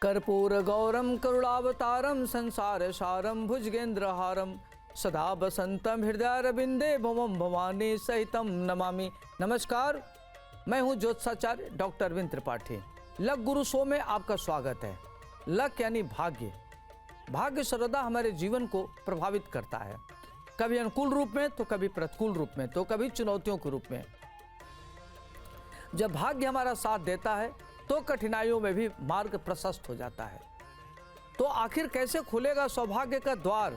कर्पूरगौरं करुणावतारं संसारसारं भुजगेन्द्रहारं सदा वसंतम हृदयारविंदे भवम भवानी सहितम नमामि। नमस्कार, मैं हूं ज्योतिषाचार्य डॉक्टर अरविंद त्रिपाठी। लक गुरु शो में आपका स्वागत है। लक यानी भाग्य। भाग्य सर्वदा हमारे जीवन को प्रभावित करता है, कभी अनुकूल रूप में तो कभी प्रतिकूल रूप में तो कभी चुनौतियों के रूप में। जब भाग्य हमारा साथ देता है तो कठिनाइयों में भी मार्ग प्रशस्त हो जाता है। तो आखिर कैसे खुलेगा सौभाग्य का द्वार,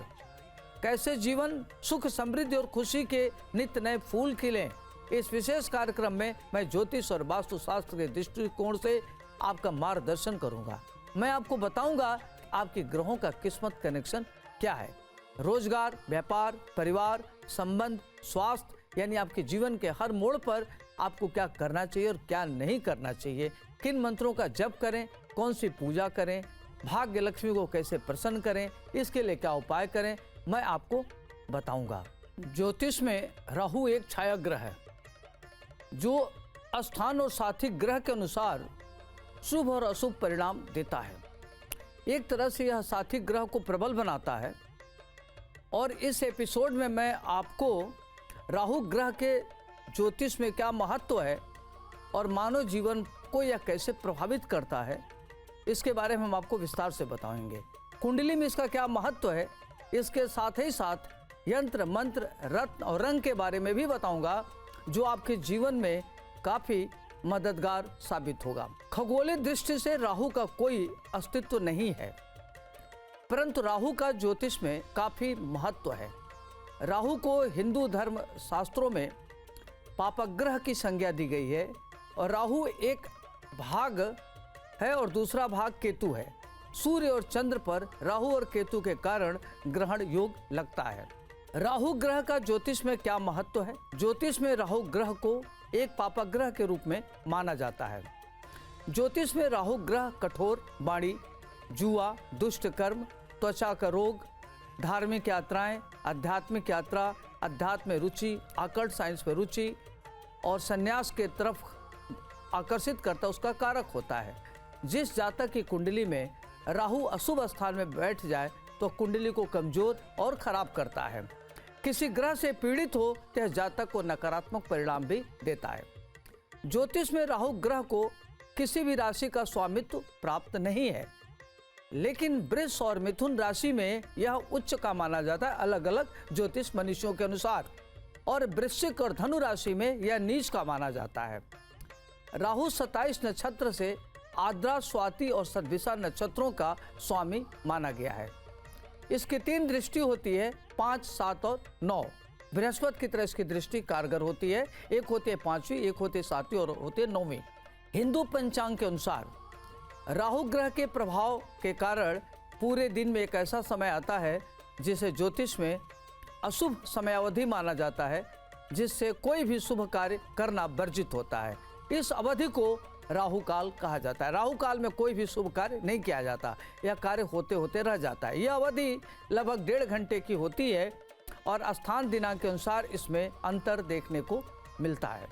कैसे जीवन सुख समृद्धि और खुशी के नित्य नए फूल खिलें, इस विशेष कार्यक्रम में मैं ज्योतिष और वास्तुशास्त्र के दृष्टिकोण से आपका मार्गदर्शन करूंगा। मैं आपको बताऊंगा आपके ग्रहों का किस्मत कनेक्शन क्या है। रोजगार, व्यापार, परिवार, संबंध, स्वास्थ्य यानी आपके जीवन के हर मोड़ पर आपको क्या करना चाहिए और क्या नहीं करना चाहिए, किन मंत्रों का जप करें, कौन सी पूजा करें, भाग्य लक्ष्मी को कैसे प्रसन्न करें, इसके लिए क्या उपाय करें, मैं आपको बताऊंगा। ज्योतिष में राहु एक छाया ग्रह है जो स्थान और साथी ग्रह के अनुसार शुभ और अशुभ परिणाम देता है। एक तरह से यह साथी ग्रह को प्रबल बनाता है और इस एपिसोड में मैं आपको राहु ग्रह के ज्योतिष में क्या महत्व है और मानव जीवन को यह कैसे प्रभावित करता है, इसके बारे में हम आपको विस्तार से बताएंगे। कुंडली में इसका क्या महत्व है, इसके साथ ही साथ यंत्र, मंत्र, रत्न और रंग के बारे में भी बताऊंगा जो आपके जीवन में काफ़ी मददगार साबित होगा। खगोलीय दृष्टि से राहु का कोई अस्तित्व नहीं है, परंतु राहु का ज्योतिष में काफ़ी महत्व है। राहु को हिंदू धर्म शास्त्रों में पापग्रह की संज्ञा दी गई है और राहु एक भाग है और दूसरा भाग केतु है। सूर्य और चंद्र पर राहु और केतु के कारण ग्रहण योग लगता है। राहु ग्रह का ज्योतिष में क्या महत्व है? ज्योतिष में राहु ग्रह को एक पापग्रह के रूप में माना जाता है। ज्योतिष में राहु ग्रह कठोर वाणी, जुआ, दुष्ट कर्म, त्वचा का रोग, धार्मिक यात्राएं, आध्यात्मिक यात्रा, अध्यात्म में रुचि, आकर्ट साइंस में रुचि और संन्यास के तरफ आकर्षित करता उसका कारक होता है। जिस जातक की कुंडली में राहु अशुभ स्थान में बैठ जाए तो कुंडली को कमजोर और खराब करता है। किसी ग्रह से पीड़ित हो तो जातक को नकारात्मक परिणाम भी देता है। ज्योतिष में राहु ग्रह को किसी भी राशि का स्वामित्व प्राप्त नहीं है, लेकिन वृष और मिथुन राशि में यह उच्च का माना जाता है अलग अलग ज्योतिष मनीषियों के अनुसार, और वृश्चिक और धनु राशि में यह नीच का माना जाता है। राहु 27 नक्षत्र से आद्रा, स्वाति और सद्विषा नक्षत्रों का स्वामी माना गया है। इसकी 3 दृष्टि होती है, 5, 7 और 9। बृहस्पति की तरह इसकी दृष्टि कारगर होती है। एक होती है 5वीं, एक होती है 7वीं और होती है 9वीं। हिंदू पंचांग के अनुसार राहु ग्रह के प्रभाव के कारण पूरे दिन में एक ऐसा समय आता है जिसे ज्योतिष में अशुभ समयावधि माना जाता है, जिससे कोई भी शुभ कार्य करना वर्जित होता है। इस अवधि को राहु काल कहा जाता है। राहु काल में कोई भी शुभ कार्य नहीं किया जाता, यह कार्य होते होते रह जाता है। यह अवधि लगभग 1.5 घंटे की होती है और स्थान दिनांक के अनुसार इसमें अंतर देखने को मिलता है।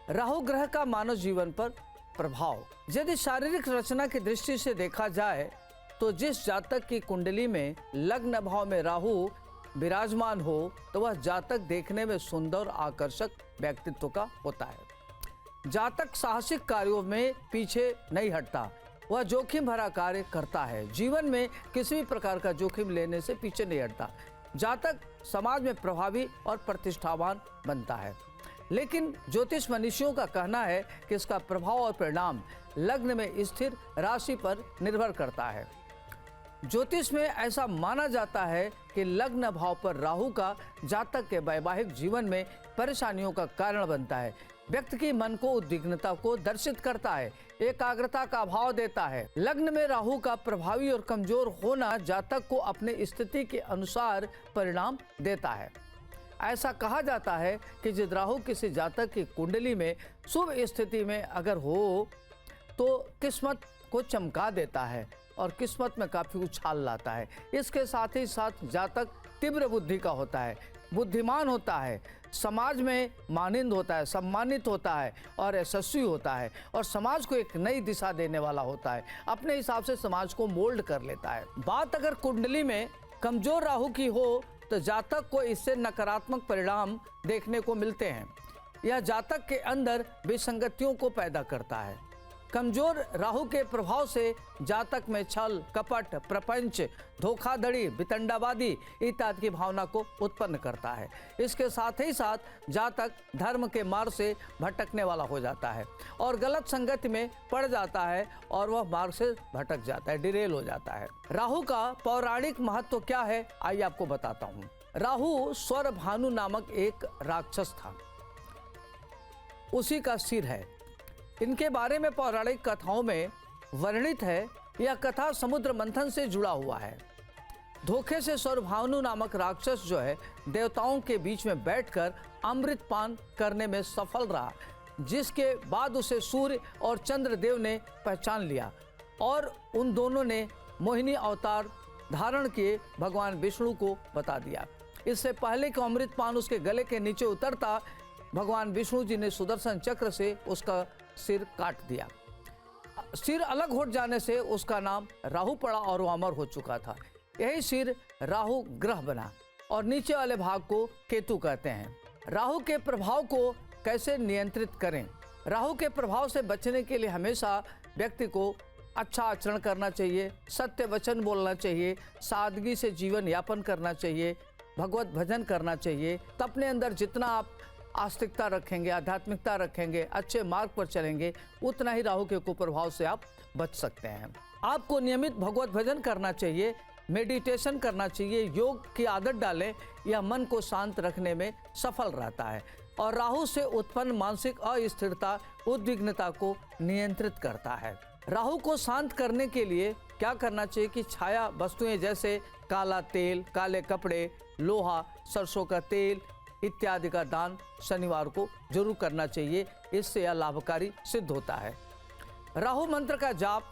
राहु ग्रह का मानव जीवन पर प्रभाव, यदि शारीरिक रचना की दृष्टि से देखा जाए तो जिस जातक की कुंडली में लग्न भाव में राहु विराजमान हो तो वह जातक देखने में सुंदर और आकर्षक व्यक्तित्व का होता है। जातक साहसिक कार्यों में पीछे नहीं हटता, वह जोखिम भरा कार्य करता है। जीवन में किसी भी प्रकार का जोखिम लेने से पीछे नहीं हटता। जातक समाज में प्रभावी और प्रतिष्ठावान बनता है, लेकिन ज्योतिष मनीषियों का कहना है कि इसका प्रभाव और परिणाम लग्न में स्थिर राशि पर निर्भर करता है। ज्योतिष में ऐसा माना जाता है कि लग्न भाव पर राहु का जातक के वैवाहिक जीवन में परेशानियों का कारण बनता है। व्यक्ति की मन को उद्विग्नता को दर्शित करता है, एकाग्रता का अभाव देता है। लग्न में राहु का प्रभावी और कमजोर होना जातक को अपने स्थिति के अनुसार परिणाम देता है। ऐसा कहा जाता है कि यदि राहु किसी जातक की कुंडली में शुभ स्थिति में अगर हो तो किस्मत को चमका देता है और किस्मत में काफ़ी उछाल लाता है। इसके साथ ही साथ जातक तीव्र बुद्धि का होता है, बुद्धिमान होता है, समाज में मानिंद होता है, सम्मानित होता है और यशस्वी होता है और समाज को एक नई दिशा देने वाला होता है, अपने हिसाब से समाज को मोल्ड कर लेता है। बात अगर कुंडली में कमजोर राहु की हो तो जातक को इससे नकारात्मक परिणाम देखने को मिलते हैं। यह जातक के अंदर विसंगतियों को पैदा करता है। कमजोर राहु के प्रभाव से जातक में छल, कपट, प्रपंच, धोखाधड़ी, वितंडावादी इत्यादि की भावना को उत्पन्न करता है। इसके साथ ही साथ जातक धर्म के मार्ग से भटकने वाला हो जाता है और गलत संगति में पड़ जाता है और वह मार्ग से भटक जाता है, डिरेल हो जाता है। राहु का पौराणिक महत्व क्या है, आइए आपको बताता हूँ। राहु स्वर भानु नामक एक राक्षस था, उसी का सिर है। इनके बारे में पौराणिक कथाओं में वर्णित है। यह कथा समुद्र मंथन से जुड़ा हुआ है। धोखे से स्वरभानु नामक राक्षस जो है देवताओं के बीच में बैठकर अमृत पान करने में सफल रहा, जिसके बाद उसे सूर्य और चंद्रदेव ने पहचान लिया और उन दोनों ने मोहिनी अवतार धारण किए भगवान विष्णु को बता दिया। इससे पहले कि अमृत पान उसके गले के नीचे उतरता, भगवान विष्णु जी ने सुदर्शन चक्र से उसका सिर काट दिया। सिर अलग हो जाने से उसका नाम राहु पड़ा और वो अमर हो चुका था। यही सिर राहु ग्रह बना और नीचे वाले भाग को केतु कहते हैं। राहु के प्रभाव को कैसे नियंत्रित करें? राहु के प्रभाव से बचने के लिए हमेशा व्यक्ति को अच्छा आचरण करना चाहिए, सत्य वचन बोलना चाहिए, सादगी से जीवन यापन करना चाहिए, भगवत भजन करना चाहिए। तो अपने अंदर जितना आप आस्तिकता रखेंगे, आध्यात्मिकता रखेंगे, अच्छे मार्ग पर चलेंगे, उतना ही राहु के कुप्रभाव से आप बच सकते हैं। आपको नियमित भगवत भजन करना चाहिए, मेडिटेशन करना चाहिए, योग की आदत डालें। यह मन को शांत रखने में सफल रहता है और राहु से उत्पन्न मानसिक अस्थिरता, उद्विग्नता को नियंत्रित करता है। राहु को शांत करने के लिए क्या करना चाहिए कि छाया वस्तुएं जैसे काला तेल, काले कपड़े, लोहा, सरसों का तेल इत्यादि का दान शनिवार को जरूर करना चाहिए। इससे यह लाभकारी सिद्ध होता है। राहु मंत्र का जाप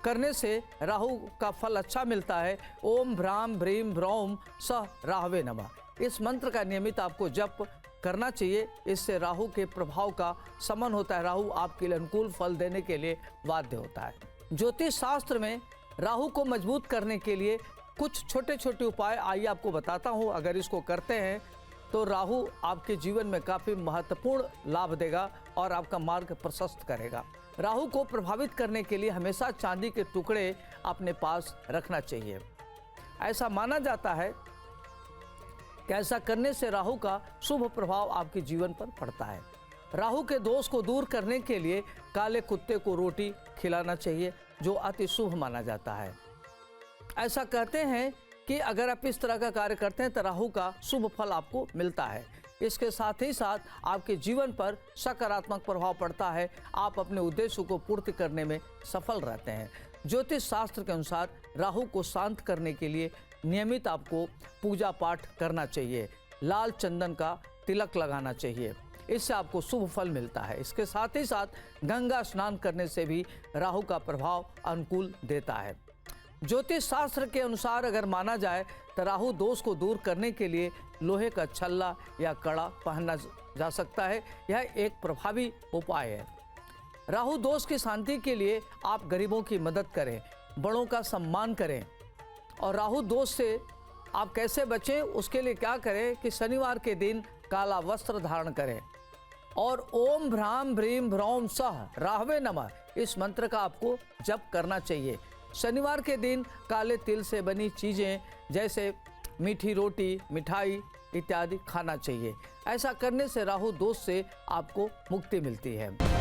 करने से राहु का फल अच्छा मिलता है। ओम भ्राम भ्रीम भ्रौम सह राहवे नमः। इस मंत्र का नियमित आपको जप करना चाहिए। इससे राहु के प्रभाव का शमन होता है। राहु आपके लिए अनुकूल फल देने के लिए बाध्य होता है। ज्योतिष शास्त्र में राहु को मजबूत करने के लिए कुछ छोटे छोटे उपाय आइए आपको बताता हूँ। अगर इसको करते हैं तो राहु आपके जीवन में काफ़ी महत्वपूर्ण लाभ देगा और आपका मार्ग प्रशस्त करेगा। राहु को प्रभावित करने के लिए हमेशा चांदी के टुकड़े अपने पास रखना चाहिए। ऐसा माना जाता है कि ऐसा करने से राहु का शुभ प्रभाव आपके जीवन पर पड़ता है। राहु के दोष को दूर करने के लिए काले कुत्ते को रोटी खिलाना चाहिए, जो अति शुभ माना जाता है। ऐसा कहते हैं कि अगर आप इस तरह का कार्य करते हैं तो राहु का शुभ फल आपको मिलता है। इसके साथ ही साथ आपके जीवन पर सकारात्मक प्रभाव पड़ता है। आप अपने उद्देश्य को पूर्ति करने में सफल रहते हैं। ज्योतिष शास्त्र के अनुसार राहु को शांत करने के लिए नियमित आपको पूजा पाठ करना चाहिए, लाल चंदन का तिलक लगाना चाहिए, इससे आपको शुभ फल मिलता है। इसके साथ ही साथ गंगा स्नान करने से भी राहु का प्रभाव अनुकूल देता है। ज्योतिष शास्त्र के अनुसार अगर माना जाए तो राहु दोष को दूर करने के लिए लोहे का छल्ला या कड़ा पहनना जा सकता है। यह एक प्रभावी उपाय है। राहु दोष की शांति के लिए आप गरीबों की मदद करें, बड़ों का सम्मान करें। और राहु दोष से आप कैसे बचें, उसके लिए क्या करें कि शनिवार के दिन काला वस्त्र धारण करें और ओम भ्राम भ्रीम भ्रौम सह राहवे नमः इस मंत्र का आपको जप करना चाहिए। शनिवार के दिन काले तिल से बनी चीज़ें जैसे मीठी रोटी, मिठाई इत्यादि खाना चाहिए। ऐसा करने से राहु दोष से आपको मुक्ति मिलती है।